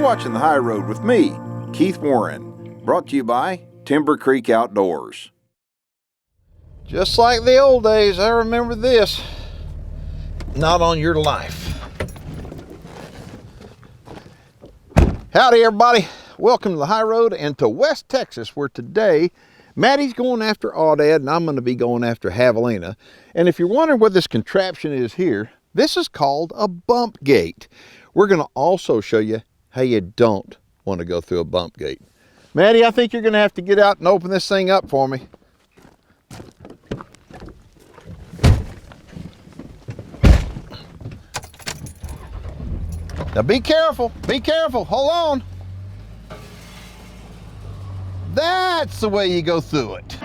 watching The High Road with me, Keith Warren, brought to you by Timber Creek Outdoors. Just like the old days, I remember this. Not on your life. Howdy everybody, welcome to The High Road and to West Texas, where today Matty's going after Aoudad and I'm going to be going after Javelina. And if you're wondering what this contraption is here, this is called a bump gate. We're going to also show you how you don't want to go through a bump gate. Matty, I think you're going to have to get out and open this thing up for me. Now be careful, hold on. That's the way you go through it.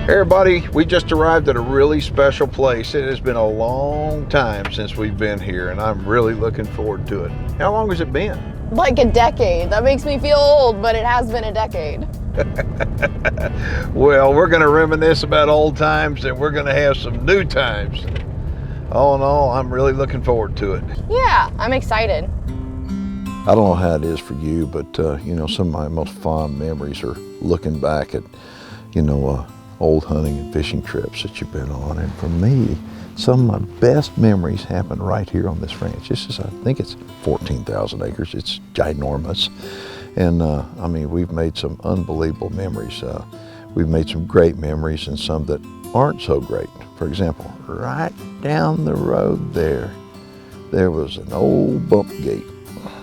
Hey everybody, we just arrived at a really special place. It has been a long time since we've been here and I'm really looking forward to it. How long has it been? Like a decade. That makes me feel old, but it has been a decade. Well, we're going to reminisce about old times and we're going to have some new times. All in all, I'm really looking forward to it. Yeah, I'm excited. I don't know how it is for you, but you know, some of my most fond memories are looking back at, you know, old hunting and fishing trips that you've been on. And for me, some of my best memories happen right here on this ranch. This is, I think it's 14,000 acres. It's ginormous. And I mean, we've made some unbelievable memories. We've made some great memories and some that aren't so great. For example, right down the road there was an old bump gate.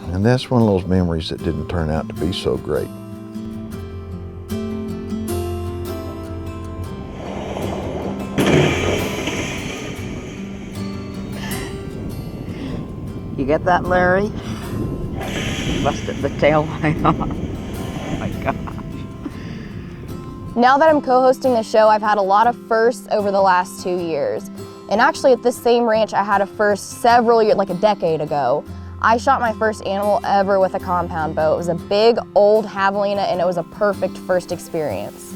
And that's one of those memories that didn't turn out to be so great. You get that, Larry? Busted the tail light off. Oh my gosh. Now that I'm co-hosting the show, I've had a lot of firsts over the last 2 years. And actually at this same ranch, I had a first several years, like a decade ago. I shot my first animal ever with a compound bow. It was a big old Javelina and it was a perfect first experience.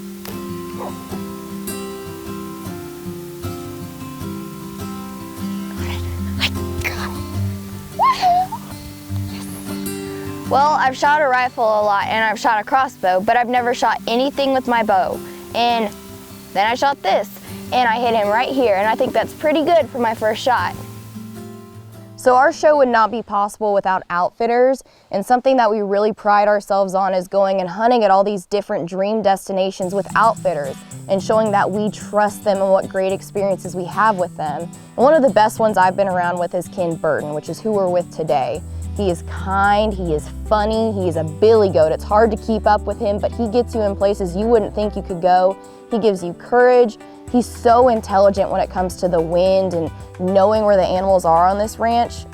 Well, I've shot a rifle a lot and I've shot a crossbow, but I've never shot anything with my bow. And then I shot this and I hit him right here, and I think that's pretty good for my first shot. So our show would not be possible without outfitters, and something that we really pride ourselves on is going and hunting at all these different dream destinations with outfitters and showing that we trust them and what great experiences we have with them. And one of the best ones I've been around with is Ken Burton, which is who we're with today. He is kind, he is funny, he is a billy goat. It's hard to keep up with him, but he gets you in places you wouldn't think you could go. He gives you courage. He's so intelligent when it comes to the wind and knowing where the animals are on this ranch.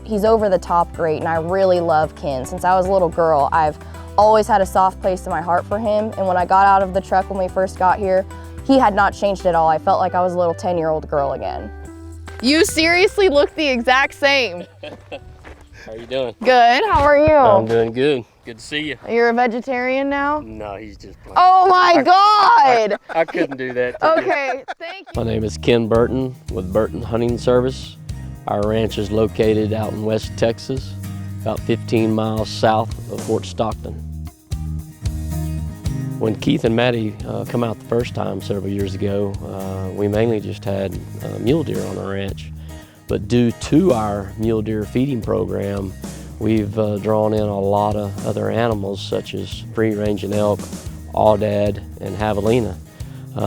He's over the top great, and I really love Ken. Since I was a little girl, I've always had a soft place in my heart for him, and when I got out of the truck when we first got here, he had not changed at all. I felt like I was a little 10-year-old girl again. You seriously look the exact same. How are you doing? Good, how are you? I'm doing good. Good to see you. You're a vegetarian now? No, he's just playing. Oh my God! I couldn't do that to Okay, thank you. My name is Ken Burton with Burton Hunting Service. Our ranch is located out in West Texas, about 15 miles south of Fort Stockton. When Keith and Matty come out the first time several years ago, we mainly just had mule deer on our ranch. But due to our mule deer feeding program, we've drawn in a lot of other animals such as free-ranging elk, Aoudad, and Javelina.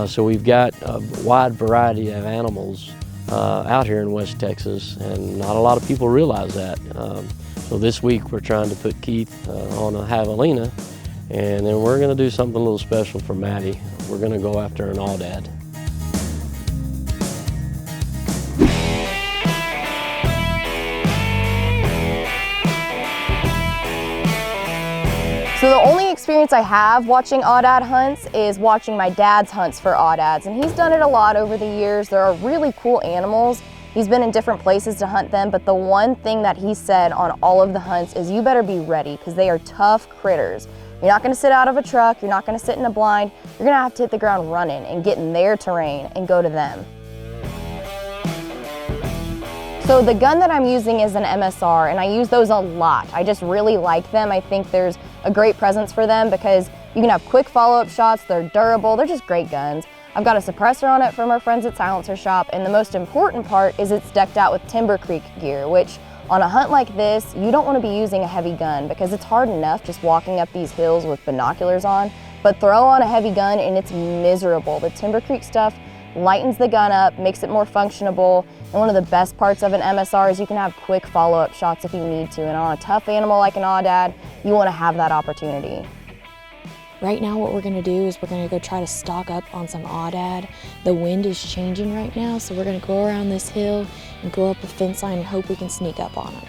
So we've got a wide variety of animals out here in West Texas, and not a lot of people realize that. So this week we're trying to put Keith on a Javelina, and then we're gonna do something a little special for Matty. We're gonna go after an Aoudad. So the only experience I have watching Aoudad hunts is watching my dad's hunts for Aoudads, and he's done it a lot over the years. There are really cool animals. He's been in different places to hunt them, but the one thing that he said on all of the hunts is you better be ready, because they are tough critters. You're not gonna sit out of a truck, you're not gonna sit in a blind, you're gonna have to hit the ground running and get in their terrain and go to them. So the gun that I'm using is an MSR, and I use those a lot. I just really like them. I think there's a great presence for them because you can have quick follow-up shots, they're durable, they're just great guns. I've got a suppressor on it from our friends at Silencer Shop, and the most important part is it's decked out with Timber Creek gear, which on a hunt like this, you don't want to be using a heavy gun because it's hard enough just walking up these hills with binoculars on, but throw on a heavy gun and it's miserable. The Timber Creek stuff lightens the gun up, makes it more functionable, and one of the best parts of an MSR is you can have quick follow-up shots if you need to, and on a tough animal like an Aoudad, you want to have that opportunity. Right now what we're going to do is we're going to go try to stock up on some Aoudad. The wind is changing right now, so we're going to go around this hill and go up a fence line and hope we can sneak up on them.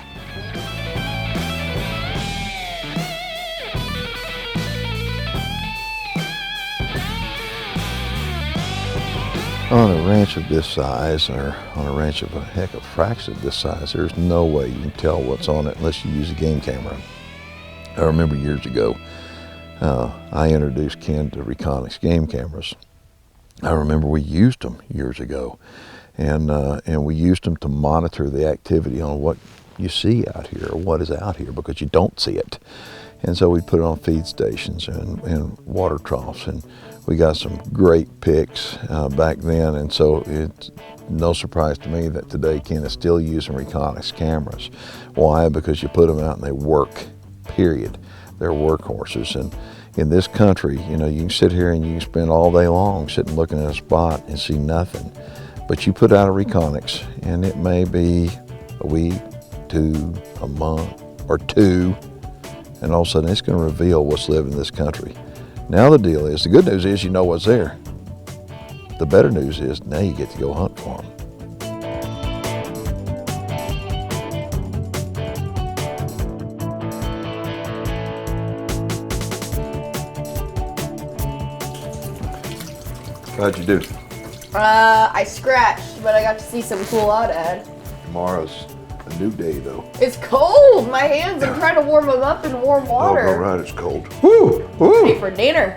On a ranch of this size, or on a ranch of a heck of a fraction of this size, there's no way you can tell what's on it unless you use a game camera. I remember years ago, I introduced Ken to Reconyx game cameras. I remember we used them years ago, and we used them to monitor the activity on what you see out here, or what is out here, because you don't see it. And so we put it on feed stations and water troughs, and we got some great pics back then. And so it's no surprise to me that today Ken is still using Reconyx cameras. Why? Because you put them out and they work, period. They're workhorses. And in this country, you know, you can sit here and you can spend all day long sitting looking at a spot and see nothing. But you put out a Reconyx and it may be a week, 2, a month, or 2, and all of a sudden it's going to reveal what's living in this country. Now the deal is, the good news is you know what's there. The better news is now you get to go hunt for them. How'd you do? I scratched, but I got to see some cool Aoudad. Tomorrow's a new day though. It's cold! My hands, I'm trying to warm them up in warm water. Oh, all right, it's cold. Woo! Woo! Ready for dinner.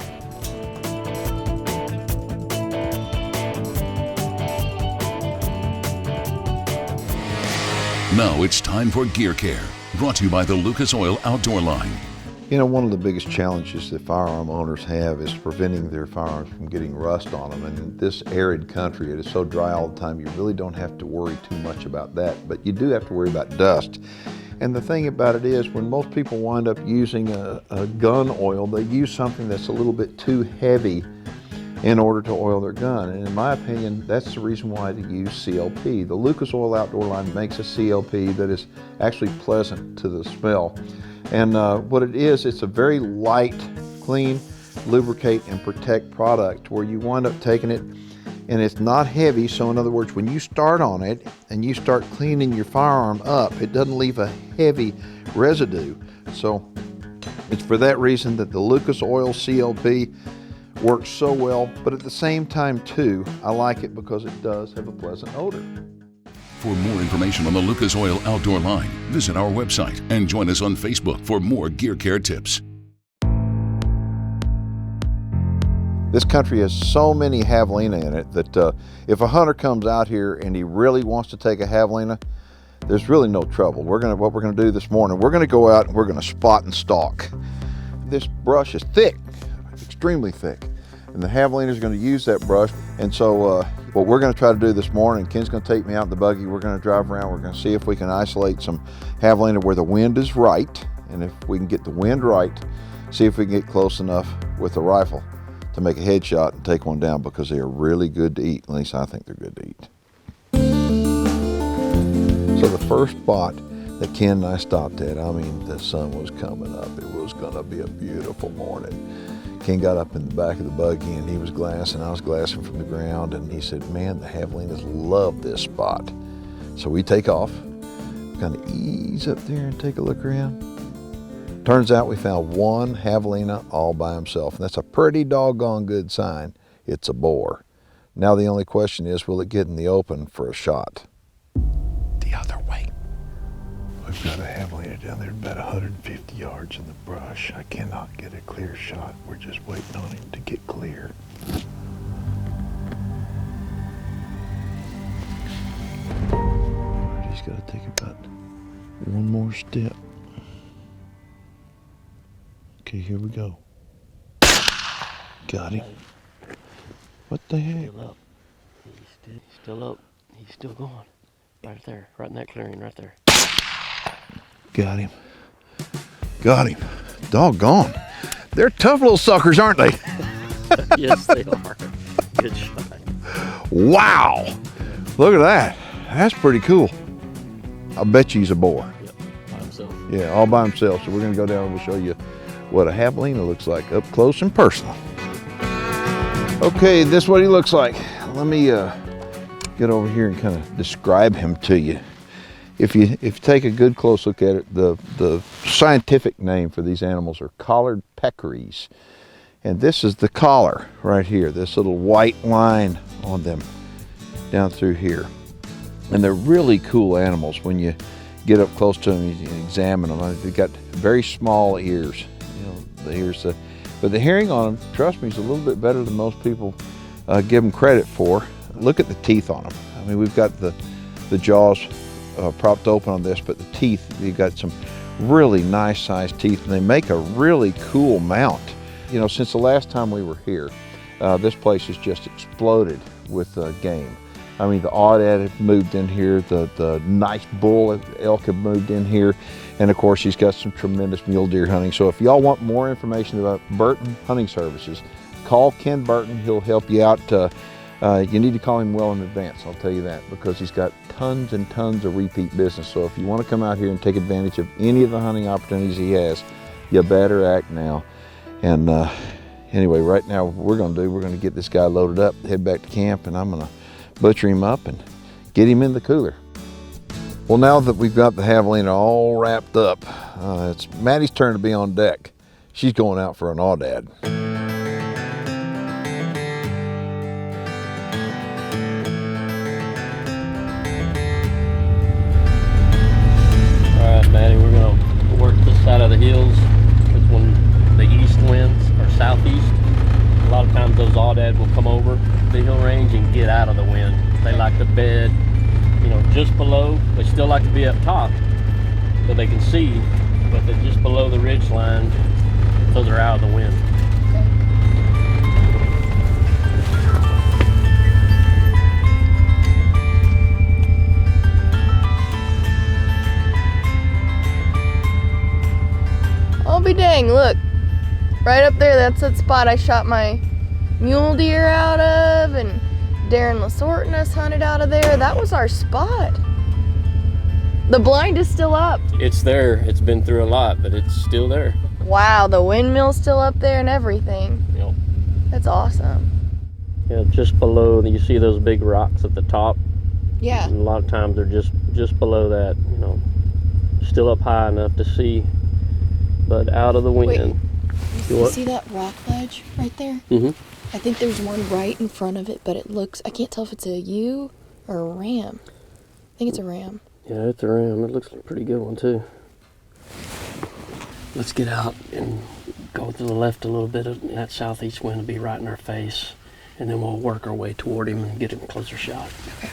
Now it's time for Gear Care, brought to you by the Lucas Oil Outdoor Line. You know, one of the biggest challenges that firearm owners have is preventing their firearms from getting rust on them. And in this arid country, it is so dry all the time, you really don't have to worry too much about that. But you do have to worry about dust. And the thing about it is, when most people wind up using a gun oil, they use something that's a little bit too heavy in order to oil their gun. And in my opinion, that's the reason why to use CLP. The Lucas Oil Outdoor Line makes a CLP that is actually pleasant to the smell. And what it is, it's a very light, clean, lubricate and protect product where you wind up taking it and it's not heavy. So in other words, when you start on it and you start cleaning your firearm up, it doesn't leave a heavy residue. So it's for that reason that the Lucas Oil CLP works so well, but at the same time too, I like it because it does have a pleasant odor. For more information on the Lucas Oil Outdoor Line, visit our website and join us on Facebook for more Gear Care tips. This country has so many Javelina in it that if a hunter comes out here and he really wants to take a Javelina, there's really no trouble. What we're gonna do this morning, we're gonna go out and we're gonna spot and stalk. This brush is thick, extremely thick, and the Javelina is gonna use that brush. And so what we're gonna try to do this morning, Ken's gonna take me out in the buggy, we're gonna drive around, we're gonna see if we can isolate some Javelina where the wind is right, and if we can get the wind right, see if we can get close enough with the rifle to make a headshot and take one down, because they are really good to eat. At least I think they're good to eat. So the first spot that Ken and I stopped at, I mean, the sun was coming up. It was gonna be a beautiful morning. Ken got up in the back of the buggy and he was glassing, I was glassing from the ground, and he said, man, the Javelinas love this spot. So we take off, kind of ease up there and take a look around. Turns out we found one Javelina all by himself, and that's a pretty doggone good sign. It's a boar. Now the only question is, will it get in the open for a shot? The other way. We've got a Javelina down there about 150 yards in the brush. I cannot get a clear shot. We're just waiting on him to get clear. He's got to take about one more step. Okay, here we go. Got him. What the heck? Still up. He's still up. He's still going. Right there, right in that clearing right there. Got him. Got him. Doggone. They're tough little suckers, aren't they? Yes, they are. Good shot. Wow. Look at that. That's pretty cool. I bet you he's a boar. Yep, by himself. Yeah, all by himself. So we're going to go down and we'll show you what a javelina looks like up close and personal. Okay, this is what he looks like. Let me get over here and kind of describe him to you. If you take a good close look at it, the scientific name for these animals are collared peccaries. And this is the collar right here, this little white line on them down through here. And they're really cool animals when you get up close to them and examine them. They've got very small ears, you know, the ears. But the hearing on them, trust me, is a little bit better than most people give them credit for. Look at the teeth on them. I mean, we've got the jaws propped open on this, but the teeth, you've got some really nice sized teeth, and they make a really cool mount. You know, since the last time we were here, this place has just exploded with game. I mean, the Aoudad have moved in here, the nice bull elk have moved in here, and of course he's got some tremendous mule deer hunting. So if y'all want more information about Burton Hunting Services, call Ken Burton, he'll help you out. You need to call him well in advance, I'll tell you that, because he's got tons and tons of repeat business. So if you want to come out here and take advantage of any of the hunting opportunities he has, you better act now. And anyway, right now we're going to get this guy loaded up, head back to camp, and I'm going to butcher him up and get him in the cooler. Well, now that we've got the javelina all wrapped up, it's Maddie's turn to be on deck. She's going out for an Aoudad. All right, Maddie, we're gonna work this side of the hills, because when the east winds are southeast, a lot of times those Aoudad will come over the hill range and get out of the wind. They like to bed, you know, just below. They still like to be up top, so they can see, but they're just below the ridge line, so they're out of the wind. I'll be dang, look. Right up there, that's that spot I shot my mule deer out of, and Darren Lasorte and us hunted out of there. That was our spot. The blind is still up. It's there. It's been through a lot, but it's still there. Wow, the windmill's still up there and everything. Yep. That's awesome. Yeah, just below, you see those big rocks at the top? Yeah. And a lot of times they're just below that, you know, still up high enough to see, but out of the wind. You see that rock ledge right there? Mm-hmm. I think there's one right in front of it, but it looks, I can't tell if it's a ewe or a ram. I think it's a ram. Yeah, it's a ram. It looks like a pretty good one too. Let's get out and go to the left a little bit. That southeast wind will be right in our face, and then we'll work our way toward him and get him a closer shot. Okay.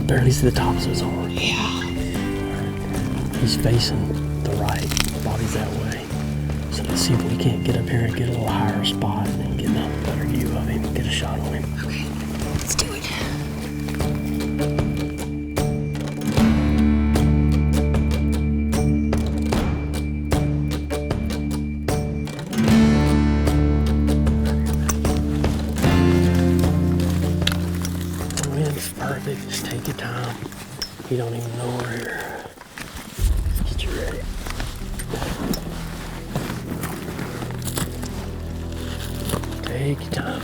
Barely see the tops of his horn. Yeah. Right. He's facing the right, body's that way. So let's see if we can't get up here and get a little higher spot and get a better view of him, get a shot on him. Okay, let's do it. don't even know we're here. Get you ready. Take your time.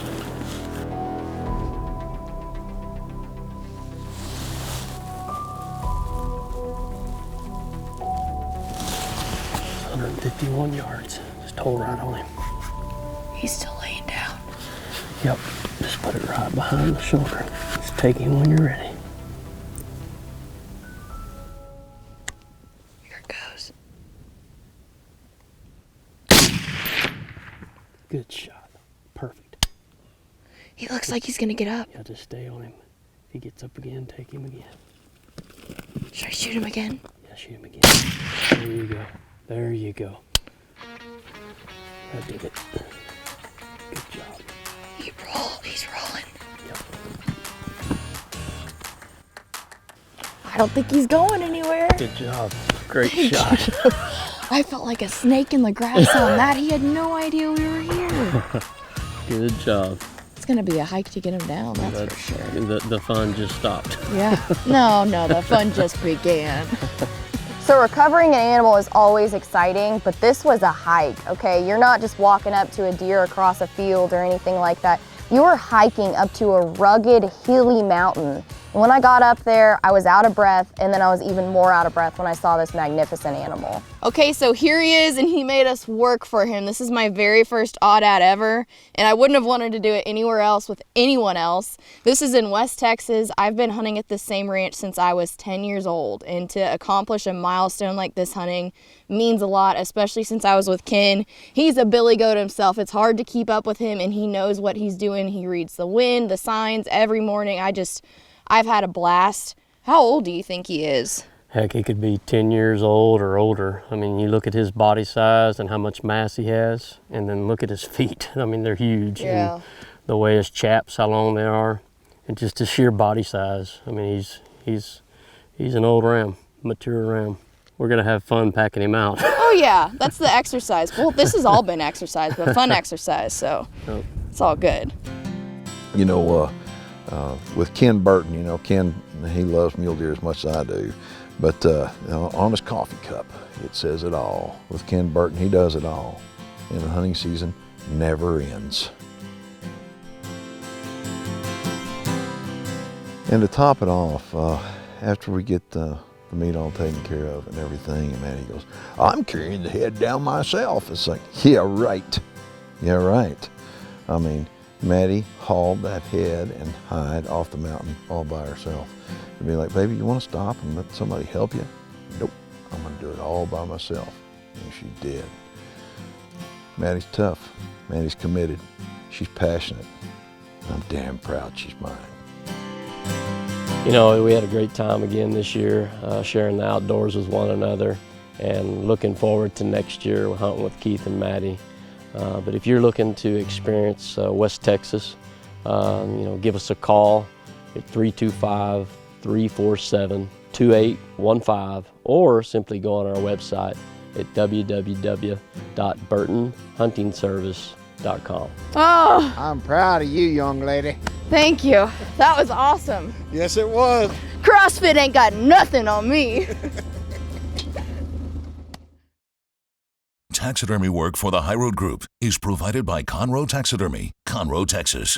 It's 151 yards. Just hold right on him. He's still laying down. Yep, just put it right behind the shoulder. Just take him when you're ready. Here it goes. Good shot. Perfect. He looks like he's gonna get up. Yeah, just stay on him. If he gets up again, take him again. Should I shoot him again? Yeah, shoot him again. There you go. There you go. That did it. Good job. He's rolling. Yep. I don't think he's going anywhere. Good job. Great shot. I felt like a snake in the grass on that. He had no idea we were here. Good job. It's gonna be a hike to get him down, that's for sure. The fun just stopped. Yeah. No, the fun just began. So recovering an animal is always exciting, but this was a hike, okay? You're not just walking up to a deer across a field or anything like that. You were hiking up to a rugged, hilly mountain. And when I got up there, I was out of breath, and then I was even more out of breath when I saw this magnificent animal. Okay, so here he is, and he made us work for him. This is my very first Aoudad ever, and I wouldn't have wanted to do it anywhere else with anyone else. This is in West Texas. I've been hunting at this same ranch since I was 10 years old, and to accomplish a milestone like this hunting means a lot, especially since I was with Ken. He's a billy goat himself. It's hard to keep up with him, and he knows what he's doing. He reads the wind, the signs every morning. I've had a blast. How old do you think he is? Heck, he could be 10 years old or older. I mean, you look at his body size and how much mass he has, and then look at his feet. I mean, they're huge. Yeah. And the way his chaps, how long they are, and just his sheer body size. I mean, he's an old ram, mature ram. We're gonna have fun packing him out. Oh yeah, that's the exercise. Well, this has all been exercise, but fun exercise, so it's all good. You know, with Ken Burton, Ken, he loves mule deer as much as I do, but on his coffee cup, it says it all. With Ken Burton, he does it all. And the hunting season never ends. And to top it off, after we get the meat all taken care of and everything, and Matty goes, I'm carrying the head down myself. It's like, yeah, right. Yeah, right. I mean, Matty hauled that head and hide off the mountain all by herself. And be like, baby, you want to stop and let somebody help you? Nope, I'm going to do it all by myself. And she did. Matty's tough. Matty's committed. She's passionate. I'm damn proud she's mine. You know, we had a great time again this year, sharing the outdoors with one another, and looking forward to next year hunting with Keith and Matti. But if you're looking to experience West Texas, give us a call at 325-347-2815, or simply go on our website at www.burtonhuntingservice.com. Oh, I'm proud of you, young lady. thank you. That was awesome. Yes, it was. CrossFit ain't got nothing on me. Taxidermy work for the High Road Group is provided by Conroe Taxidermy, Conroe, Texas.